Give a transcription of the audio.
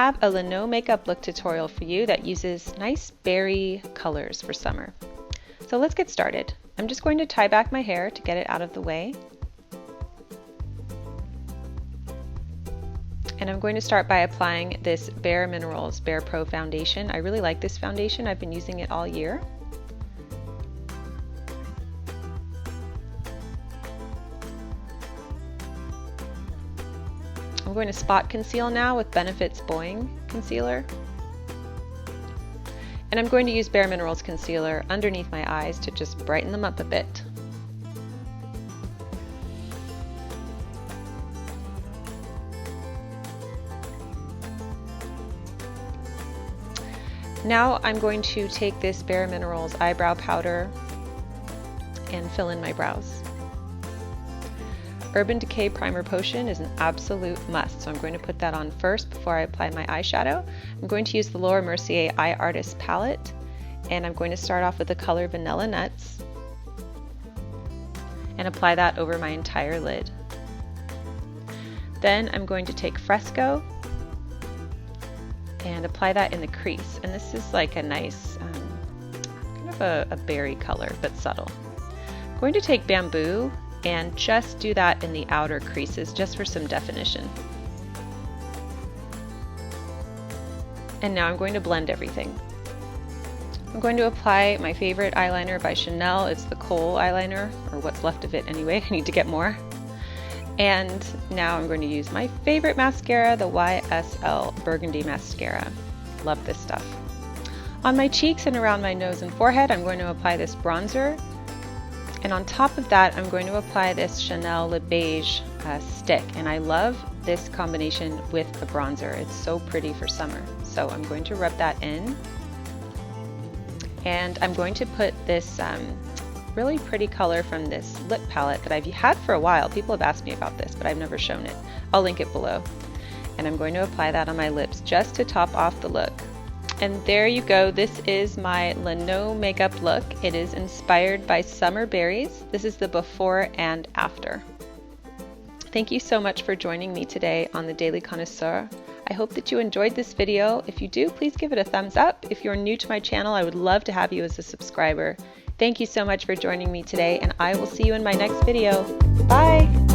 have a Leno makeup look tutorial for you that uses nice berry colors for summer. So let's get started. I'm just going to tie back my hair to get it out of the way. And I'm going to start by applying this Bare Minerals Bare Pro foundation. I really like this foundation. I've been using it all year. I'm going to spot conceal now with Benefit's Boing Concealer. And I'm going to use Bare Minerals concealer underneath my eyes to just brighten them up a bit. Now I'm going to take this Bare Minerals eyebrow powder and fill in my brows. Urban Decay Primer Potion is an absolute must, so I'm going to put that on first before I apply my eyeshadow. I'm going to use the Laura Mercier Eye Artist palette, and I'm going to start off with the color Vanilla Nuts and apply that over my entire lid. Then I'm going to take Fresco and apply that in the crease, and this is like a nice kind of a berry color, but subtle. I'm going to take Bamboo and just do that in the outer creases just for some definition. And now I'm going to blend everything. I'm going to apply my favorite eyeliner by Chanel. It's the Kohl eyeliner, or what's left of it anyway. I need to get more. And now I'm going to use my favorite mascara, the YSL Burgundy Mascara. Love this stuff. On my cheeks and around my nose and forehead, I'm going to apply this bronzer. And on top of that, I'm going to apply this Chanel Le Beige stick. And I love this combination with the bronzer. It's so pretty for summer. So I'm going to rub that in. And I'm going to put this really pretty color from this lip palette that I've had for a while. People have asked me about this, but I've never shown it. I'll link it below. And I'm going to apply that on my lips just to top off the look. And there you go. This is my Leno makeup look. It is inspired by summer berries. This is the before and after. Thank you so much for joining me today on the Daily Connoisseur. I hope that you enjoyed this video. If you do, please give it a thumbs up. If you're new to my channel, I would love to have you as a subscriber. Thank you so much for joining me today, and I will see you in my next video. Bye!